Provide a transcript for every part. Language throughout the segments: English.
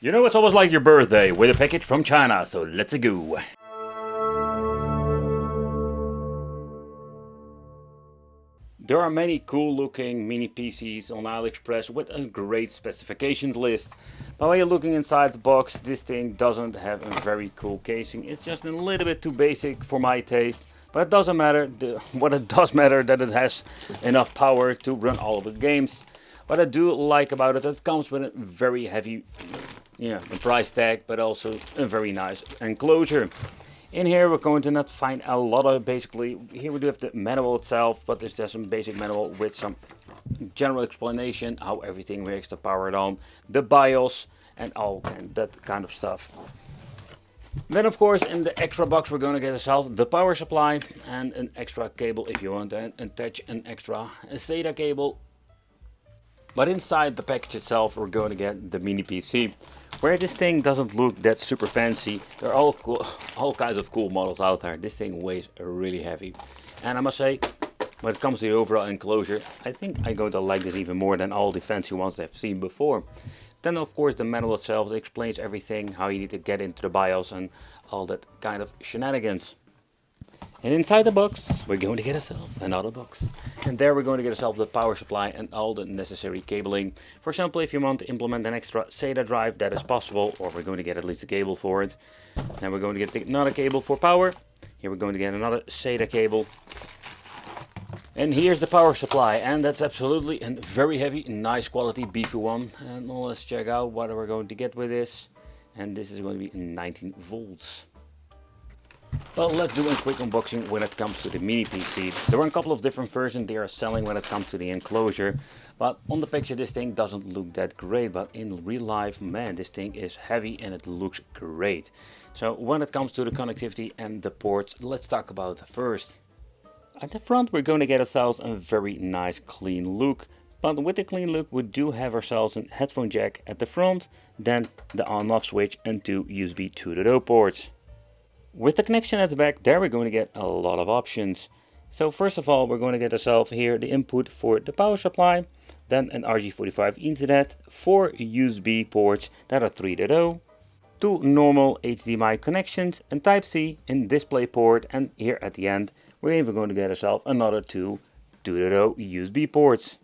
You know, it's almost like your birthday with a package from China, so let's go. There are many cool looking mini PCs on AliExpress with a great specifications list. But while you're looking inside the box, this thing doesn't have a very cool casing. It's just a little bit too basic for my taste. But it doesn't matter. What it does matter that it has enough power to run all of the games. What I do like about it, it comes with a very heavy the price tag, but also a very nice enclosure. In here we're going to not find a lot of, basically, here we do have the manual itself, but there's just some basic manual with some general explanation how everything works to power it on, the BIOS and all that kind of stuff. Then of course in the extra box we're going to get ourselves the power supply and an extra cable if you want to attach an extra SATA cable. But inside the package itself we're going to get the mini PC. Where this thing doesn't look that super fancy, there are all kinds of cool models out there. This thing weighs really heavy. And I must say, when it comes to the overall enclosure, I think I'm going to like this even more than all the fancy ones I've seen before. Then of course the manual itself explains everything, how you need to get into the BIOS and all that kind of shenanigans. And inside the box, we're going to get ourselves another box. And there we're going to get ourselves the power supply and all the necessary cabling. For example, if you want to implement an extra SATA drive, that is possible, or we're going to get at least a cable for it. Then we're going to get another cable for power. Here we're going to get another SATA cable. And here's the power supply, and that's absolutely a very heavy, nice quality, beefy one. And let's check out what we're going to get with this. And this is going to be 19 volts. Well, let's do a quick unboxing when it comes to the mini PC. There are a couple of different versions they are selling when it comes to the enclosure. But on the picture this thing doesn't look that great, but in real life, man, this thing is heavy and it looks great. So when it comes to the connectivity and the ports, let's talk about that first. At the front we're going to get ourselves a very nice clean look. But with the clean look we do have ourselves a headphone jack at the front, then the on-off switch and two USB 2.0 ports. With the connection at the back, there we're going to get a lot of options. So first of all, we're going to get ourselves here the input for the power supply, then an RJ45 Ethernet, 4 USB ports that are 3.0, 2 normal HDMI connections, and Type-C in display port, and here at the end, we're even going to get ourselves another 2 2.0 USB ports.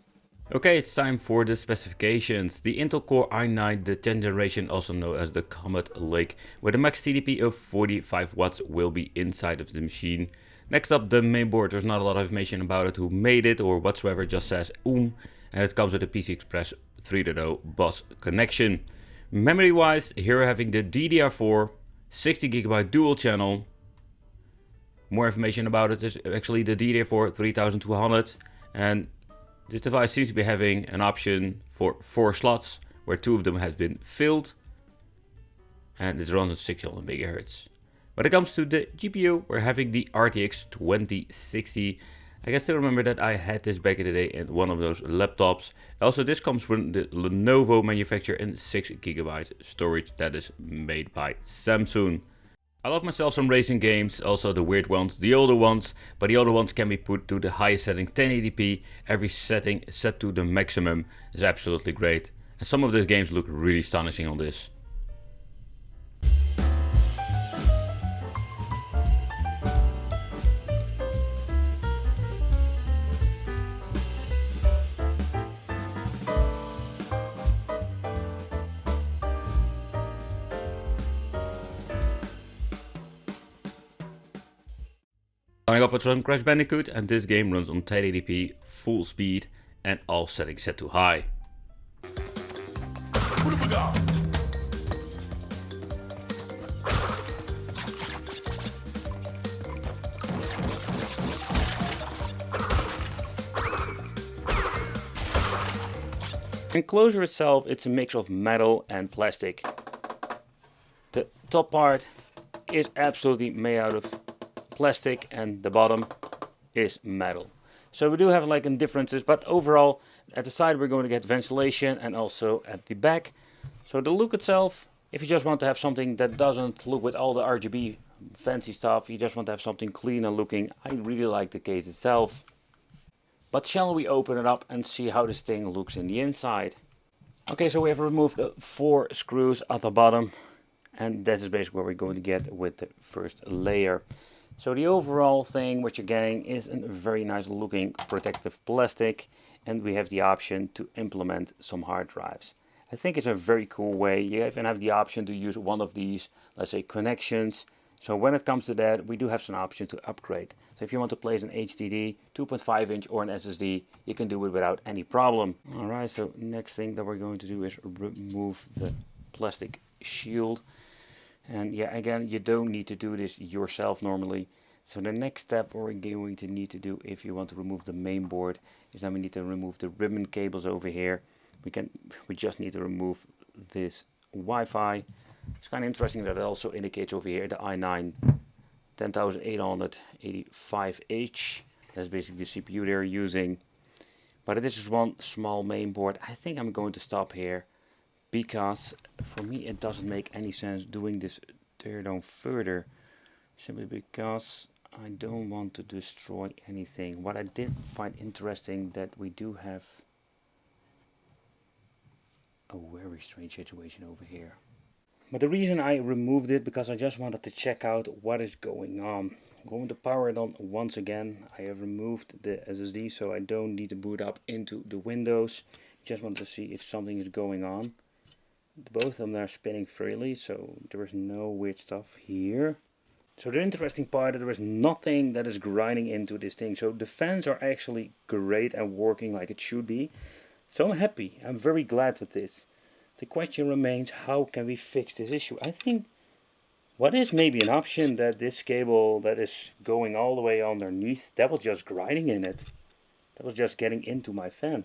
Okay, it's time for the specifications. The Intel Core i9, the 10th generation, also known as the Comet Lake, with a max TDP of 45 watts will be inside of the machine. Next up, the mainboard. There's not a lot of information about it, who made it or whatsoever, just says and it comes with a PCI Express 3.0 bus connection. Memory wise, here we're having the DDR4 60GB dual channel. More information about it is actually the DDR4 3200, and this device seems to be having an option for 4 slots, where 2 of them have been filled, and it runs at 600 MHz. When it comes to the GPU, we're having the RTX 2060. I can still remember that I had this back in the day in one of those laptops. Also, this comes from the Lenovo manufacturer and 6GB storage that is made by Samsung. I love myself some racing games, also the weird ones, the older ones, but the older ones can be put to the highest setting, 1080p, every setting set to the maximum is absolutely great. And some of these games look really astonishing on this. Starting off with some Crash Bandicoot, and this game runs on 1080p, full speed, and all settings set to high. What have we got? Enclosure itself, it's a mix of metal and plastic. The top part is absolutely made out of plastic and the bottom is metal. So we do have like differences, but overall at the side we're going to get ventilation and also at the back. So the look itself, if you just want to have something that doesn't look with all the RGB fancy stuff, you just want to have something cleaner looking, I really like the case itself. But shall we open it up and see how this thing looks in the inside? Okay, so we have removed the 4 screws at the bottom, and that is basically what we're going to get with the first layer. So the overall thing what you're getting is a very nice looking protective plastic, and we have the option to implement some hard drives. I think it's a very cool way. You even have the option to use one of these, let's say, connections. So when it comes to that, we do have some options to upgrade. So if you want to place an HDD, 2.5 inch or an SSD, you can do it without any problem. Alright, so next thing that we're going to do is remove the plastic shield. And yeah, again, you don't need to do this yourself normally. So the next step we're going to need to do if you want to remove the main board is that we need to remove the ribbon cables over here. We just need to remove this Wi-Fi. It's kind of interesting that it also indicates over here the i9 10885H. That's basically the CPU they're using. But this is one small main board. I think I'm going to stop here, because for me it doesn't make any sense doing this teardown further, simply because I don't want to destroy anything. What I did find interesting that we do have a very strange situation over here. But the reason I removed it, because I just wanted to check out what is going on. I'm going to power it on once again. I have removed the SSD so I don't need to boot up into the Windows. Just want to see if something is going on. Both of them are spinning freely, so there is no weird stuff here. So the interesting part is there is nothing that is grinding into this thing. So the fans are actually great and working like it should be. So I'm happy. I'm very glad with this. The question remains, how can we fix this issue? I think what is maybe an option that this cable that is going all the way underneath, that was just grinding in it. That was just getting into my fan.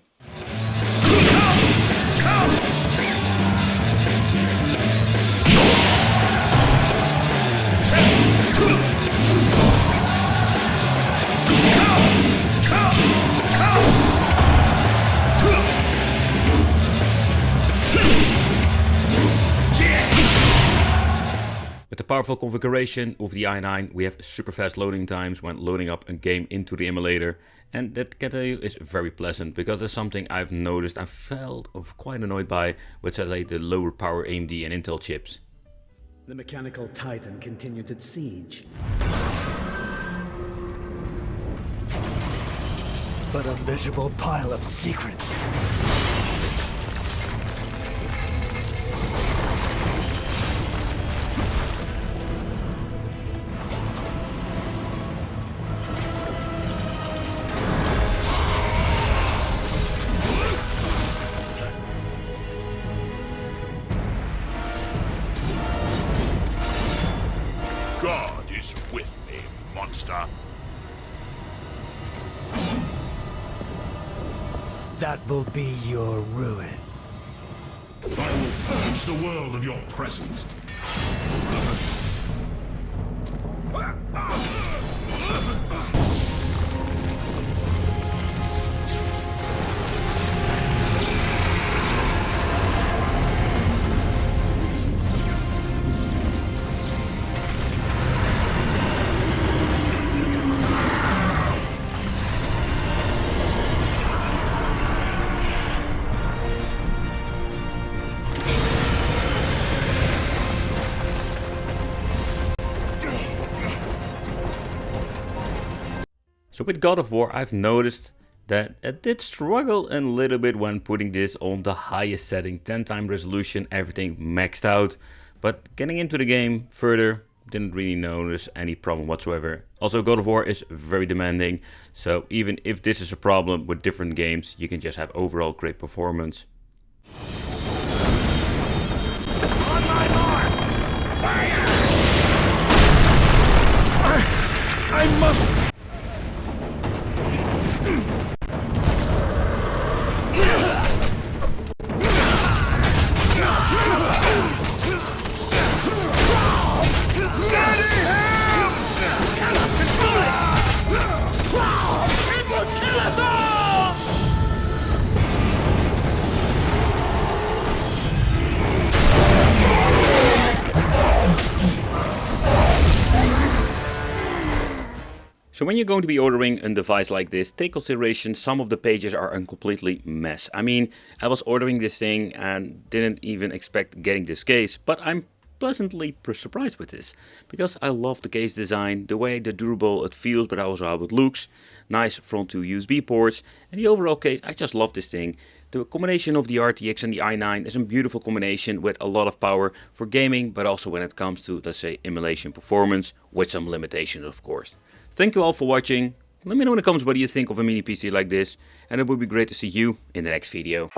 With the powerful configuration of the i9, we have super fast loading times when loading up a game into the emulator, and that, can tell you, is very pleasant, because it's something I've noticed and felt quite annoyed by with the lower power AMD and Intel chips. The mechanical titan continues its siege. But a miserable pile of secrets. God is with me, monster. That will be your ruin. I will purge the world of your presence. So with God of War, I've noticed that it did struggle a little bit when putting this on the highest setting, 10 times resolution, everything maxed out. But getting into the game further, didn't really notice any problem whatsoever. Also, God of War is very demanding, so even if this is a problem with different games, you can just have overall great performance. On my mark! Fire! I must... So when you're going to be ordering a device like this, take consideration some of the pages are a completely mess. I mean, I was ordering this thing and didn't even expect getting this case, but I'm pleasantly surprised with this, because I love the case design, the way the durable it feels, but also how it looks, nice front 2 USB ports, and the overall case, I just love this thing. The combination of the RTX and the i9 is a beautiful combination with a lot of power for gaming, but also when it comes to, let's say, emulation performance, with some limitations of course. Thank you all for watching. Let me know in the comments what do you think of a mini PC like this, and it would be great to see you in the next video.